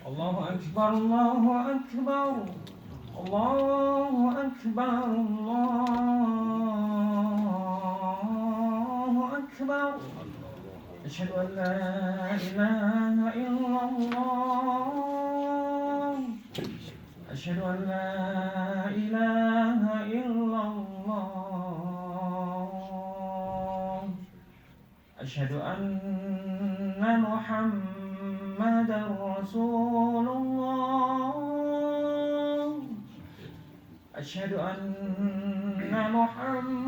الله أكبر الله أكبر الله أكبر الله أكبر أشهد أن لا إله إلا الله أشهد أن لا إله إلا الله أشهد أن محمدا رسول الله أشهد أن محمدا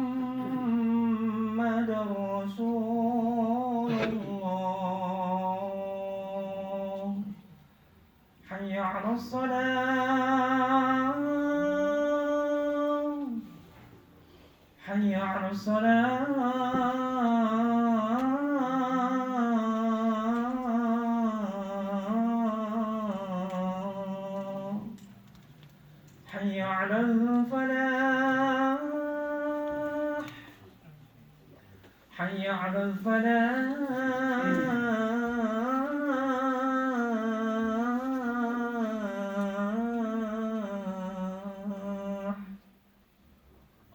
رسول الله حي على الصلاة حي على الصلاة حي على الفلاح حي على الفلاح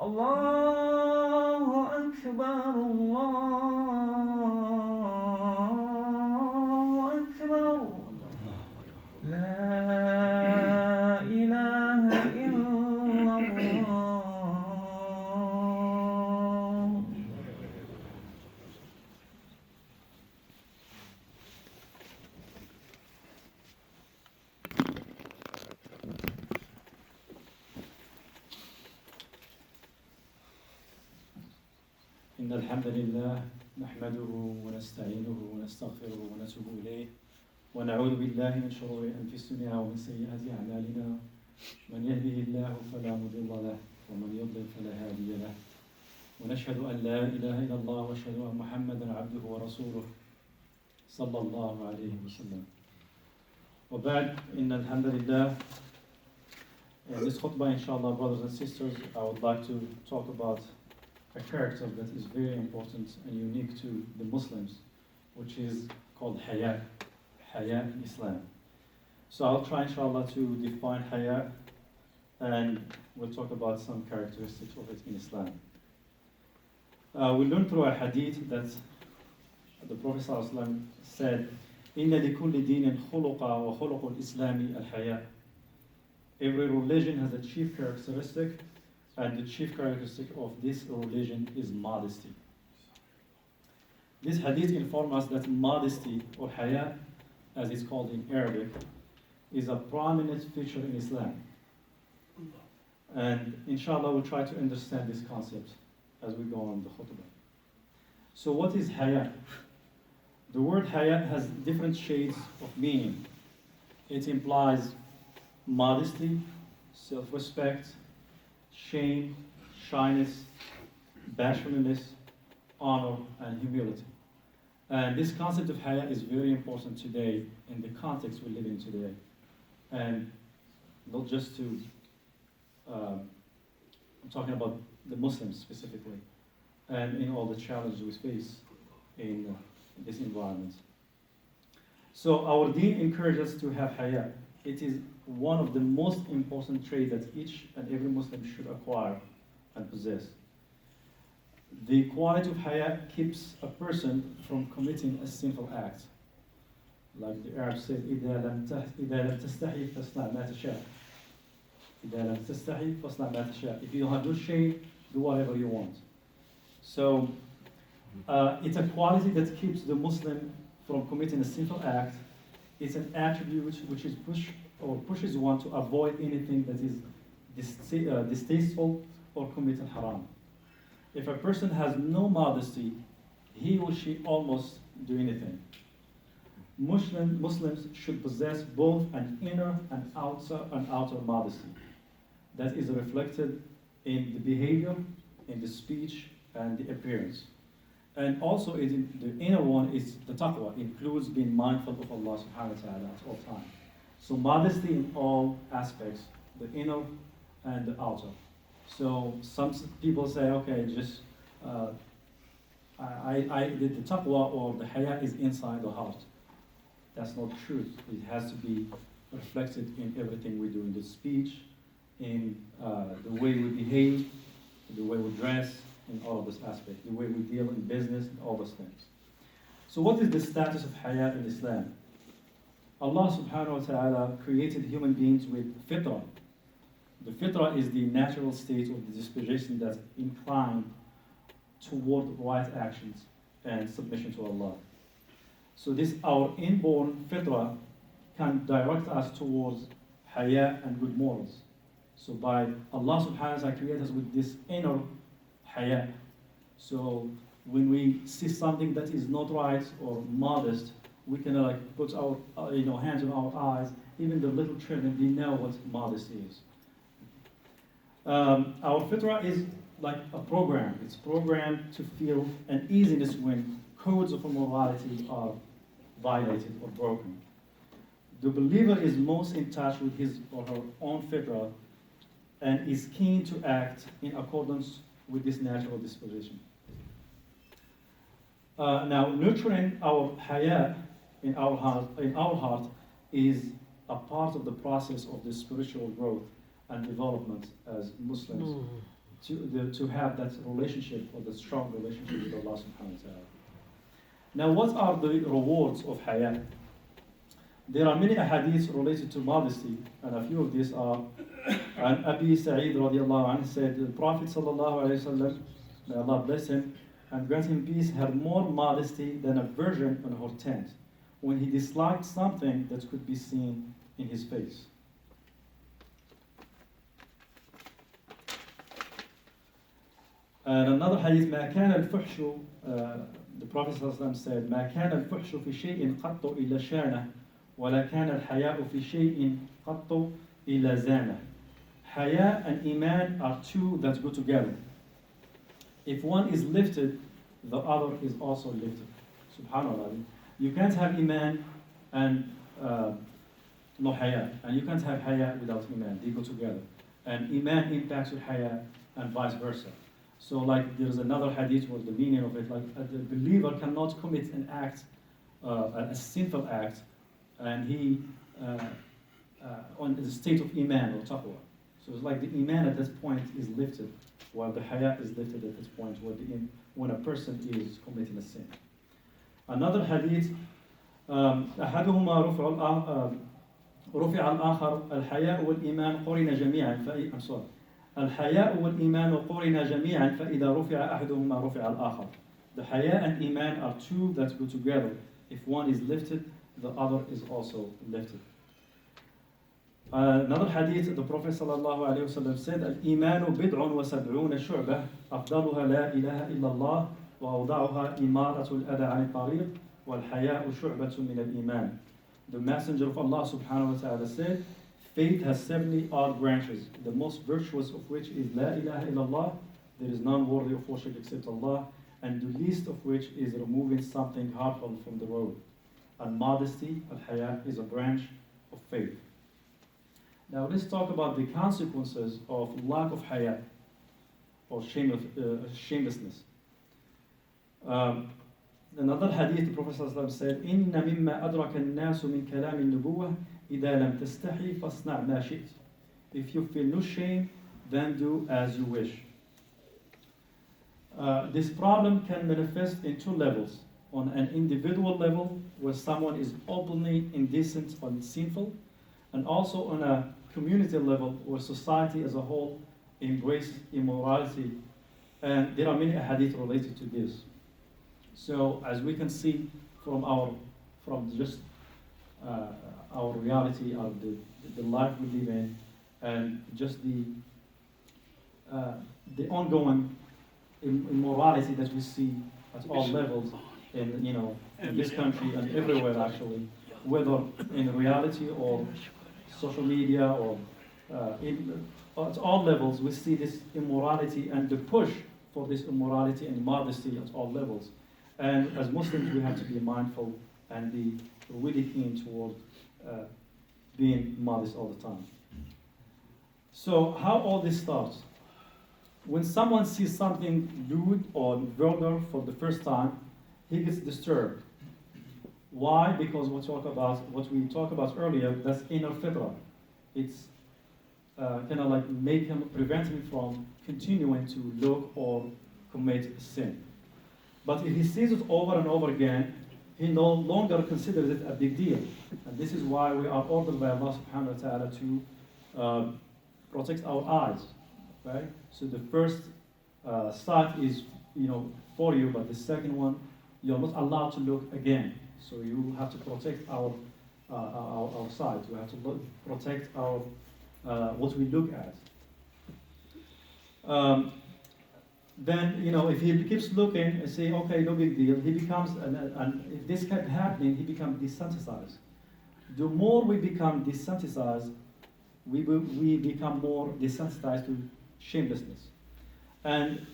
الله أكبر الله أكبر لا إله إلا الله إن الحمد لله نحمده ونستعينه ونستغفره ونتوب إليه ونعوذ بالله من شرور أنفسنا ومن سيئات أعمالنا من يهده الله فلا مضل له ومن يضلل فلا هادي له ونشهد أن لا إله إلا الله وأشهد أن محمدا عبده ورسوله صلى الله عليه وسلم وبعد إن الحمد لله. This khutbah, inshallah, brothers and sisters, I would like to talk about a character that is very important and unique to the Muslims, which is called Hayya. Hayya in Islam. So I'll try, inshallah, to define Hayya, and we'll talk about some characteristics of it in Islam. We learned through a hadith that the Prophet ﷺ said, إِنَّ لِكُلِّ دِينٍ خُلُقًا وَخُلُقُ الْإِسْلَامِ الْحَيَاءُ. Every religion has a chief characteristic, and the chief characteristic of this religion is modesty. This hadith informs us that modesty, or Hayya, as it's called in Arabic, is a prominent feature in Islam. And inshallah, we'll try to understand this concept as we go on the khutbah. So what is Hayya? The word Hayya has different shades of meaning. It implies modesty, self-respect, shame, shyness, bashfulness, honor, and humility. And this concept of Hayya is very important today in the context we live in today. And not just to, I'm talking about the Muslims specifically, and in all the challenges we face in this environment. So our deen encourages us to have Hayya. It is one of the most important traits that each and every Muslim should acquire and possess. The quality of Hayya keeps a person from committing a sinful act. Like the Arabs say, إِذَا لَمْ تَسْتَحِي فَاصْنَعْ مَا تَشَاءُ. إِذَا لَمْ تَسْتَحِي فَاصْنَعْ مَا تَشَاءُ. If you don't have no shame, do whatever you want. So it's a quality that keeps the Muslim from committing a sinful act. It's an attribute which is pushes one to avoid anything that is distasteful or committing haram. If a person has no modesty, he or she almost do anything. Muslims should possess both an inner and outer modesty that is reflected in the behavior, in the speech, and the appearance. And also the inner one is the taqwa, includes being mindful of Allah subhanahu wa ta'ala at all times. So modesty in all aspects, the inner and the outer. So some people say, okay, just the taqwa or the hayya is inside the heart. That's not truth. It has to be reflected in everything we do, in the speech, in the way we behave, the way we dress, in all of this aspect, the way we deal in business, and all those things. So what is the status of Hayya in Islam? Allah subhanahu wa ta'ala created human beings with fitrah. The fitrah is the natural state of the disposition that's inclined toward right actions and submission to Allah. So this, our inborn fitrah, can direct us towards Hayya and good morals. So by Allah subhanahu wa ta'ala created us with this inner Hayya. So when we see something that is not right or modest, we can put our hands on our eyes. Even the little children, they know what modesty is. Our fitrah is like a program. It's programmed to feel an easiness when codes of morality are violated or broken. The believer is most in touch with his or her own fitrah and is keen to act in accordance with this natural disposition. Now, nurturing our hayya in our heart is a part of the process of the spiritual growth and development as Muslims to have that relationship or the strong relationship with Allah subhanahu wa ta'ala. Now, what are the rewards of hayya? There are many ahadith related to modesty, and a few of these are. And Abi Sa'id radiallahu anhu said, the Prophet sallallahu alayhi wa sallam, may Allah bless him and grant him peace, had more modesty than a virgin on her tent when he disliked something that could be seen in his face. And another hadith, ما كان الفحش, the Prophet sallallahu alayhi wa sallam said, ما كان الفحش في شيء قط إلا شانه ولا كان الحياء في شيء قط إلا زانه. Hayya and Iman are two that go together. If one is lifted, the other is also lifted. Subhanallah. You can't have Iman and no Hayya. And you can't have Hayya without Iman. They go together. And Iman impacts your Hayya and vice versa. So there's another hadith where the meaning of it, the believer cannot commit an act, a sinful act, and he on the state of Iman or Taqwa. So it's like the Iman at this point is lifted, while the Hayya is lifted at this point when a person is committing a sin. Another hadith, أحدهما رفع الآخر الحياء والإيمان قرن جميعا. I'm sorry. الحياء والإيمان قرن جميعا فإذا رفع أحدهما رفع الآخر. The Hayya and Iman are two that go together. If one is lifted, the other is also lifted. Another hadith, the Prophet ﷺ said, الإيمان بضع وسبعون شعبة أفضلها لا إله إلا الله وأوضعها إمارة الأذى عن الطريق والحياء شعبة من الإيمان. The Messenger of Allah subhanahu wa ta'ala said, faith has 70 odd branches, the most virtuous of which is La ilaha illallah, there is none worthy of worship except Allah, and the least of which is removing something harmful from the road. And modesty, al-haya, is a branch of faith. Now let's talk about the consequences of lack of haya, or shamelessness. Another hadith, the Prophet ﷺ said, إِنَّ مِمَّا أَدْرَكَ النَّاسُ مِنْ كَلَامِ النُّبُوَّةِ إِذَا لَمْ تَسْتَحِي فَاصْنَعْ مَا شِئْتَ. If you feel no shame, then do as you wish. This problem can manifest in two levels. On an individual level, where someone is openly indecent or sinful, and also on a community level, where society as a whole embraces immorality. And there are many hadith related to this. So, as we can see from our reality of the life we live in, and just the ongoing immorality that we see at all levels in this country and everywhere actually, whether in reality or social media or at all levels, we see this immorality and the push for this immorality and modesty at all levels. And as Muslims, we have to be mindful and be really keen toward being modest all the time. So how all this starts? When someone sees something lewd or vulgar for the first time, he gets disturbed. Why? Because what we talked about earlier, that's inner fitra. It's kind of like prevent him from continuing to look or commit sin. But if he sees it over and over again, he no longer considers it a big deal. And this is why we are ordered by Allah subhanahu wa ta'ala to protect our eyes. Right? So the first sight is, for you, but the second one, you're not allowed to look again. So you have to protect our sight. We have to protect our what we look at. Then, if he keeps looking and saying, okay, no big deal, he becomes, and if this kept happening, he becomes desensitized. The more we become desensitized, we become more desensitized to shamelessness. And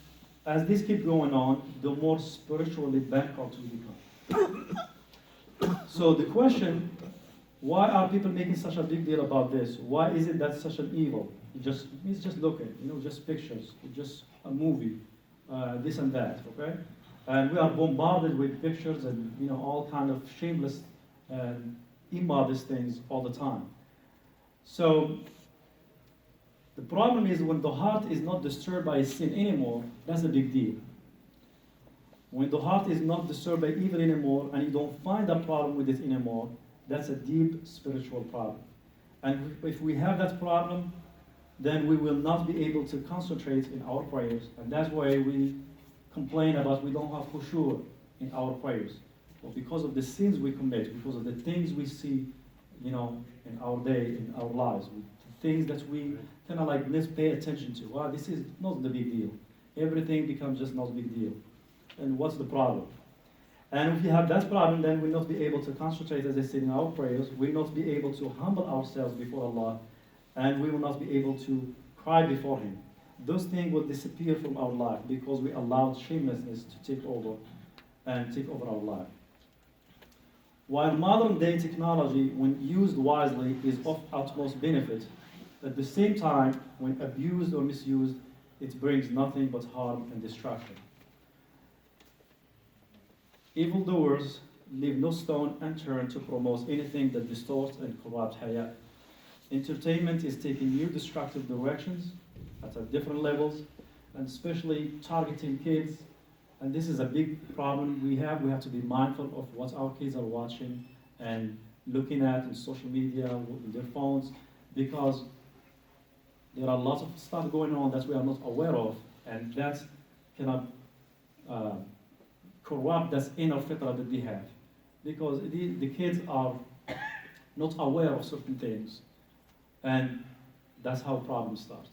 as this keeps going on, the more spiritually bankrupt we become. So the question, why are people making such a big deal about this? Why is it that such an evil? It's just looking, just pictures, it's just a movie, this and that, okay? And we are bombarded with pictures and all kind of shameless and immodest things all the time. So the problem is when the heart is not disturbed by sin anymore, that's a big deal. When the heart is not disturbed by evil anymore and you don't find a problem with it anymore, that's a deep spiritual problem. And if we have that problem, then we will not be able to concentrate in our prayers. And that's why we complain about we don't have khushu' in our prayers. Well, because of the sins we commit, because of the things we see, in our day, in our lives, the things that we kind of let's pay attention to. Wow, this is not the big deal. Everything becomes just not a big deal. And what's the problem? And if we have that problem, then we'll not be able to concentrate, as I said, in our prayers. We'll not be able to humble ourselves before Allah. And we will not be able to cry before Him. Those things will disappear from our life because we allowed shamelessness to take over our life. While modern day technology, when used wisely, is of utmost benefit, at the same time, when abused or misused, it brings nothing but harm and destruction. Evildoers leave no stone unturned to promote anything that distorts and corrupts Hayya. Entertainment is taking new destructive directions at different levels, and especially targeting kids. And this is a big problem we have. We have to be mindful of what our kids are watching and looking at in social media, in their phones, because there are lots of stuff going on that we are not aware of, and that cannot corrupt that inner fitra that they have. Because the kids are not aware of certain things, and that's how problems start.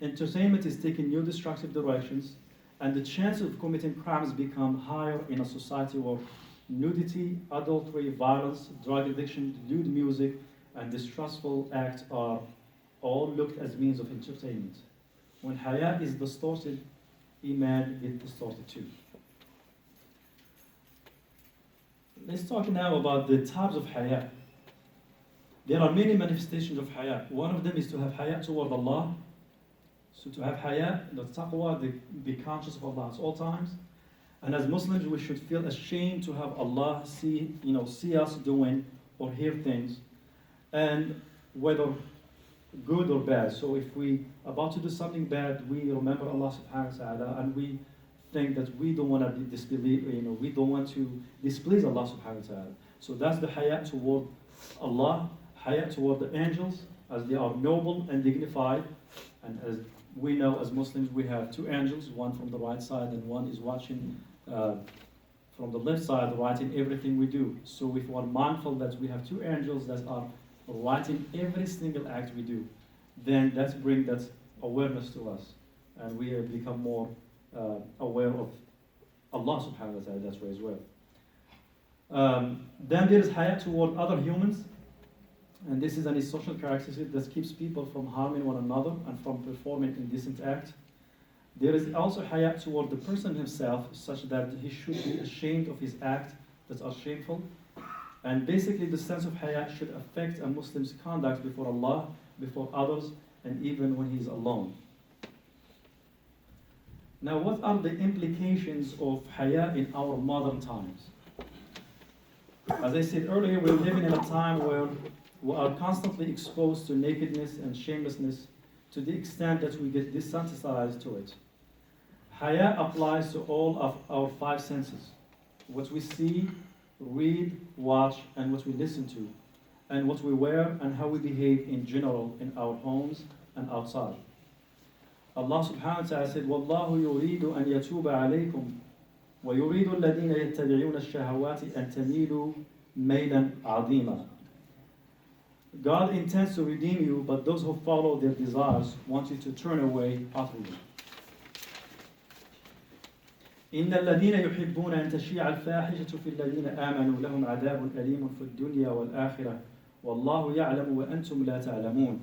Entertainment is taking new destructive directions, and the chance of committing crimes become higher in a society where nudity, adultery, violence, drug addiction, lewd music, and distrustful acts are all looked as means of entertainment. When Hayya is distorted, Iman is distorted too. Let's talk now about the types of Hayya. There are many manifestations of Hayya. One of them is to have Hayya toward Allah. So to have Hayya, the taqwa, be conscious of Allah at all times. And as Muslims, we should feel ashamed to have Allah see us doing or hear things, and whether good or bad. So if we about to do something bad, we remember Allah subhanahu wa ta'ala, and we think that we don't want to disbelieve, we don't want to displease Allah subhanahu wa ta'ala. So that's the Hayya toward Allah, Hayya toward the angels, as they are noble and dignified. And as we know, as Muslims, we have two angels, one from the right side and one is watching from the left side, writing everything we do. So if we're mindful that we have two angels that are writing every single act we do, then that's bring that awareness to us, and we have become more aware of Allah subhanahu wa ta'ala that way as well. Then there is Hayya toward other humans, and this is a social characteristic that keeps people from harming one another and from performing indecent acts. There is also Hayya toward the person himself, such that he should be ashamed of his acts that are shameful. And basically the sense of Hayya should affect a Muslim's conduct before Allah, before others, and even when he is alone. Now, what are the implications of Hayya in our modern times? As I said earlier, we're living in a time where we are constantly exposed to nakedness and shamelessness to the extent that we get desensitized to it. Haya applies to all of our five senses: what we see, read, watch, and what we listen to, and what we wear and how we behave in general in our homes and outside. Allah subhanahu wa ta'ala said, وَاللَّهُ يُرِيدُ أَن يَتُوبَ عَلَيْكُمْ وَيُرِيدُ الَّذِينَ يَتَّبِعُونَ الشَّهَوَاتِ أَن تَمِيلُوا مَيْلًا عَظِيمًا. God intends to redeem you, but those who follow their desires want you to turn away utterly. إن الذين يحبون أن تشيع الفاحشة في الذين آمنوا لهم عذاب أليم في الدنيا والآخرة والله يعلم وأنتم لا تعلمون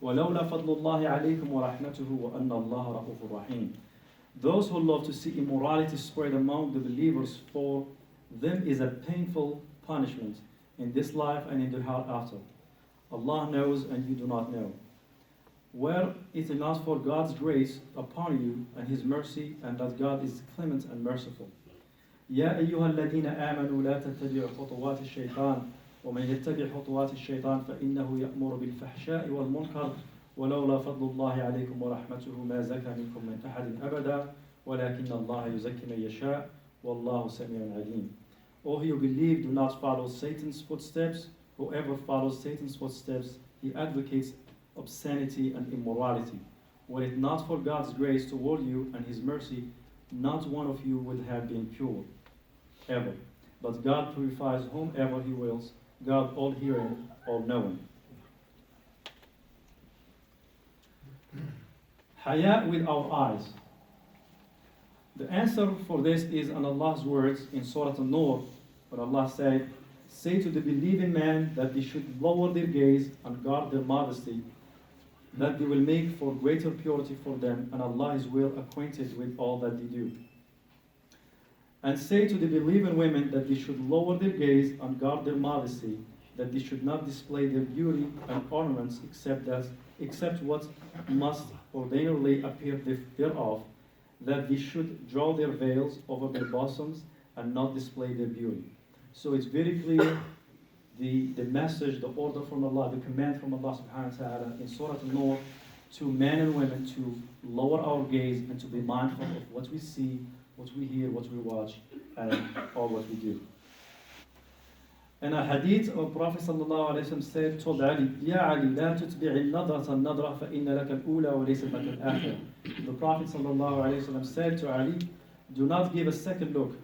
ولولا فضل الله عليكم ورحمته وأن الله رؤوف رحيم. Those who love to see immorality spread among the believers, for them is a painful punishment in this life and in the hereafter. Allah knows and you do not know. Were it not for God's grace upon you and His mercy, and that God is clement and merciful. يا أيها الذين آمنوا لا تتبعوا خطوات الشيطان ومن يتبع خطوات الشيطان فإنه يأمر بالفحشاء والمنكر ولولا فضل الله عليكم ورحمته ما زكى منكم من أحد أبدا ولكن الله يزكي من يشاء والله سميع عليم. O you believe, do not follow Satan's footsteps. Whoever follows Satan's footsteps, he advocates obscenity and immorality. Were it not for God's grace toward you and His mercy, not one of you would have been pure, ever. But God purifies whomever He wills. God all-hearing, all-knowing. Haya with our eyes. The answer for this is in Allah's words in Surah An-Nur, where Allah said, say to the believing men that they should lower their gaze and guard their modesty, that they will make for greater purity for them, and Allah is well acquainted with all that they do. And say to the believing women that they should lower their gaze and guard their modesty, that they should not display their beauty and ornaments except what must ordinarily appear thereof, that they should draw their veils over their bosoms and not display their beauty. So it's very clear the message, the order from Allah, the command from Allah subhanahu wa ta'ala in Surah An-Nur to men and women to lower our gaze and to be mindful of what we see, what we hear, what we watch, and all what we do. In a hadith, our Prophet sallallahu alayhi wa sallam said, told Ali, Ya Ali, la tutbi'i nadrata nadra fa inna laka al-ula wa laysa laka al-akhir. The Prophet sallallahu alayhi wa sallam said to Ali, do not give a second look,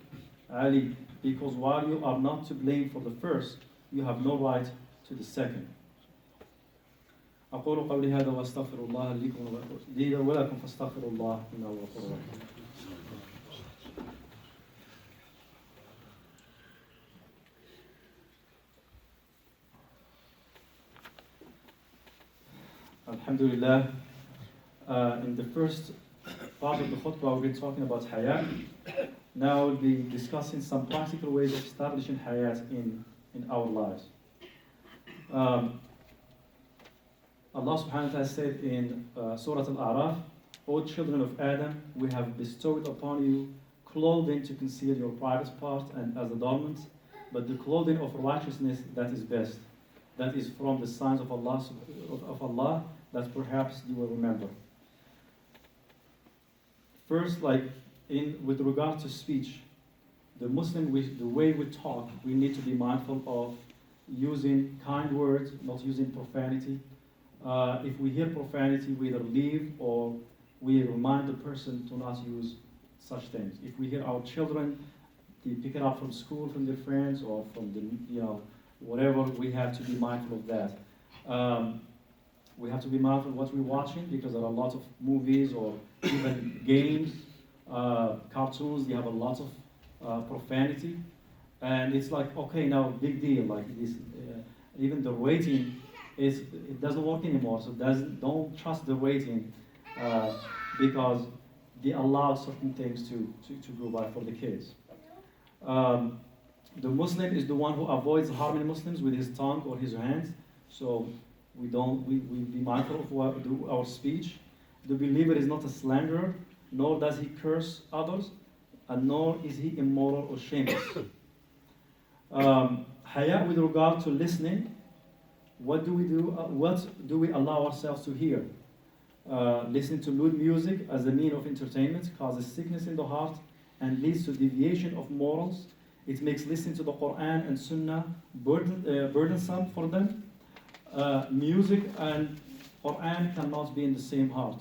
Ali, because while you are not to blame for the first, you have no right to the second. أقول قولي هذا وأستغفر الله لي ولكم فاستغفروا الله إنه هو الغفور الرحيم. Alhamdulillah. In the first part of the khutbah, we've been talking about hayat. Now we'll be discussing some practical ways of establishing hayat in our lives. Allah subhanahu wa ta'ala said in Surah Al-A'raf, O children of Adam, we have bestowed upon you clothing to conceal your private part and as adornments, but the clothing of righteousness that is best. That is from the signs of Allah that perhaps you will remember. First, with regard to speech, the way we talk, we need to be mindful of using kind words, not using profanity. If we hear profanity, we either leave or we remind the person to not use such things. If we hear our children, they pick it up from school, from their friends, or from whatever, we have to be mindful of that. We have to be mindful of what we're watching, because there are a lot of movies or even games, cartoons, they have a lot of profanity. And it's like, okay, now big deal, like this, even the rating it doesn't work anymore. So don't trust the rating because they allow certain things to go by for the kids. The Muslim is the one who avoids harming Muslims with his tongue or his hands. So we be mindful of our speech. The believer is not a slanderer, nor does he curse others, and nor is he immoral or shameless. Haya with regard to listening, what do we do? What do we allow ourselves to hear? Listening to lewd music as a means of entertainment causes sickness in the heart and leads to deviation of morals. It makes listening to the Quran and Sunnah burdensome for them. Music and Quran cannot be in the same heart.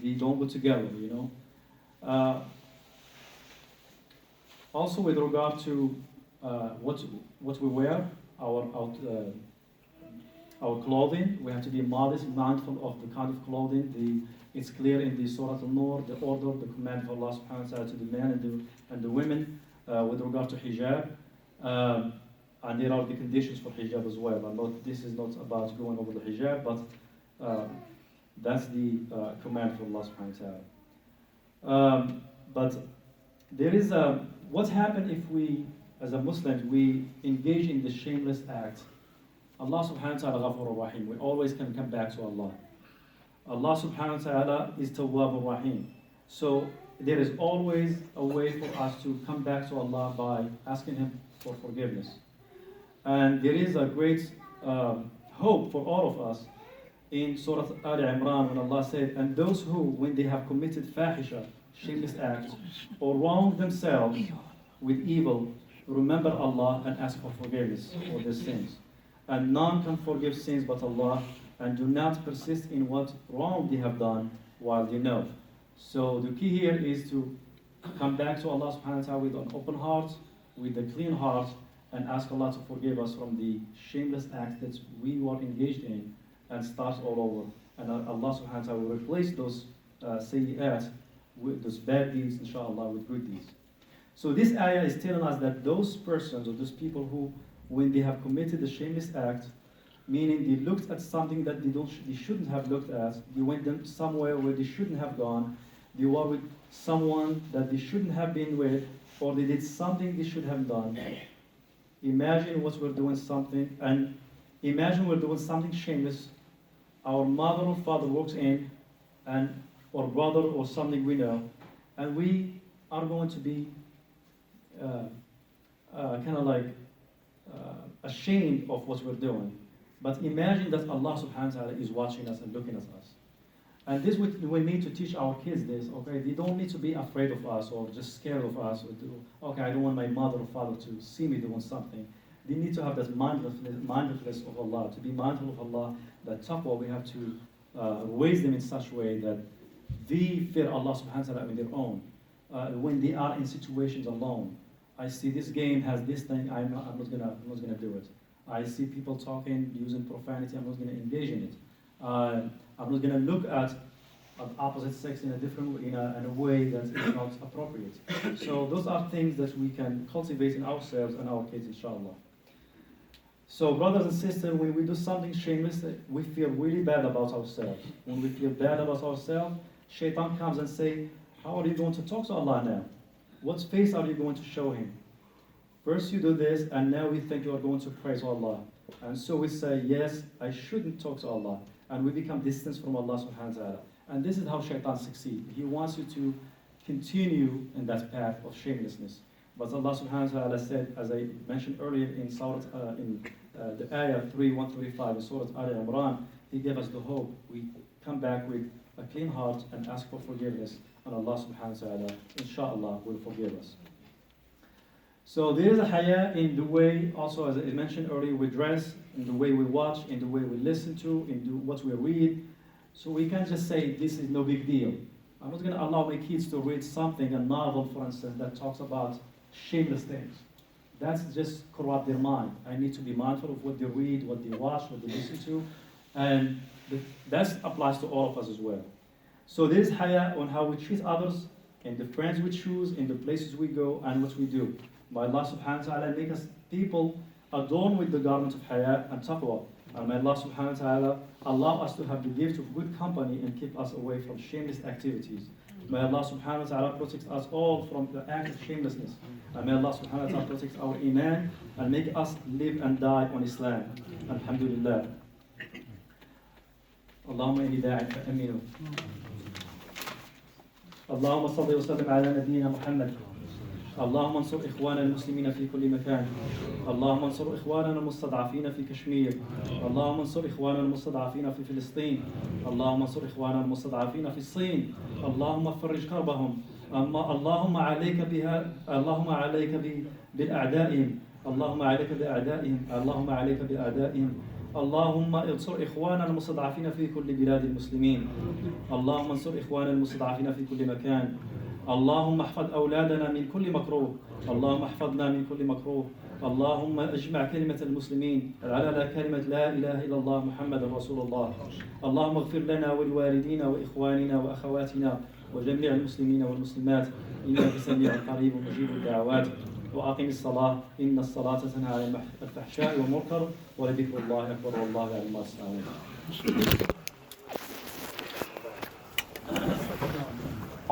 They don't go together, you know. Also, with regard to what we wear, our clothing, we have to be modest, mindful of the kind of clothing. It's clear in the Surah Al-Nur, the order, the command of Allah subhanahu wa ta'ala to the men and the women with regard to hijab. And there are the conditions for hijab as well. This is not about going over the hijab, but that's the command from Allah subhanahu wa ta'ala. But there is what happens if we, as a Muslim, we engage in the shameless act. Allah subhanahu wa ta'ala Ghafur Rahim. We always can come back to Allah. Allah subhanahu wa ta'ala is Tawwab Rahim. So there is always a way for us to come back to Allah by asking Him for forgiveness. And there is a great hope for all of us in Surah Al Imran when Allah said, and those who, when they have committed fahisha, shameless acts, or wronged themselves with evil, remember Allah and ask for forgiveness for their sins. And none can forgive sins but Allah, and do not persist in what wrong they have done while they know. So the key here is to come back to Allah subhanahu wa ta'ala with an open heart, with a clean heart, and ask Allah to forgive us from the shameless acts that we were engaged in, and start all over. And Allah subhanahu wa ta'ala will replace those sayyi'at, with those bad deeds, inshallah, with good deeds. So this ayah is telling us that those persons or those people who, when they have committed a shameless act, meaning they looked at something that they shouldn't have looked at, they went somewhere where they shouldn't have gone, they were with someone that they shouldn't have been with, or they did something they should have done. Imagine what we're doing something, and imagine we're doing something shameless. Our mother or father walks in, and or brother or something we know, and we are going to be kind of like ashamed of what we're doing. But imagine that Allah subhanahu wa ta'ala is watching us and looking at us. And this we need to teach our kids this, okay? They don't need to be afraid of us or just scared of us or okay, I don't want my mother or father to see me doing something. They need to have that mindfulness of Allah, to be mindful of Allah, that taqwa, we have to raise them in such a way that they fear Allah subhanahu wa ta'ala in their own. When they are in situations alone, I see this game has this thing, I'm not gonna do it. I see people talking, using profanity, I'm not gonna engage in it. I'm not gonna look at the opposite sex in a different way, in a way that is not appropriate. So those are things that we can cultivate in ourselves and our kids, inshallah. So brothers and sisters, when we do something shameless, we feel really bad about ourselves. When we feel bad about ourselves, Shaitan comes and says, how are you going to talk to Allah now? What face are you going to show Him? First you do this, and now we think you are going to praise Allah. And so we say, yes, I shouldn't talk to Allah. And we become distant from Allah subhanahu wa ta'ala. And this is how Shaitan succeeds. He wants you to continue in that path of shamelessness. But Allah subhanahu wa ta'ala said, as I mentioned earlier in Surah, the ayah 135 in Surah Al Imran, He gave us the hope. We come back with a clean heart and ask for forgiveness. And Allah subhanahu wa ta'ala, inshallah, will forgive us. So there is a haya in the way, also as I mentioned earlier, we dress, in the way we watch, in the way we listen to, in what we read. So we can't just say this is no big deal. I'm not going to allow my kids to read something, a novel for instance, that talks about shameless things. That's just corrupt their mind. I need to be mindful of what they read, what they watch, what they listen to. And that applies to all of us as well. So there is haya on how we treat others, in the friends we choose, in the places we go, and what we do. May Allah subhanahu wa ta'ala make us people adorned with the garment of haya and taqwa. And may Allah subhanahu wa ta'ala allow us to have the gift of good company and keep us away from shameless activities. May Allah subhanahu wa ta'ala protect us all from the act of shamelessness. And may Allah subhanahu wa ta'ala protect our iman and make us live and die on Islam. Alhamdulillah. Allahumma inni da'in fa'aminu. اللهم صل وسلم على نبينا محمد اللهم انصر إخواننا المسلمين في كل مكان. اللهم انصر إخواننا المستضعفين في كشمير. اللهم انصر إخواننا المستضعفين في فلسطين. اللهم انصر إخواننا المستضعفين في الصين. اللهم فرج كربهم. اللهم عليك بها، اللهم عليك بأعدائهم. اللهم عليك بأعدائهم. اللهم عليك بأعدائهم. اللهم انصر إخواننا المستضعفين في كل بلاد المسلمين. اللهم انصر إخواننا المستضعفين في كل مكان. اللهم احفظ أولادنا من كل مكروه. اللهم احفظنا من كل مكروه. اللهم اجمع كلمة المسلمين على كلمة لا إله إلا الله محمد رسول الله. اللهم اغفر لنا ولوالدينا وإخواننا وأخواتنا وجميع المسلمين والمسلمات، إنك سميع قريب مجيب الدعوات. وأقم الصلاة، إن الصلاة تنهى عن الفحشاء والمنكر، ولذكر الله أكبر والله يعلم ما تصنعون.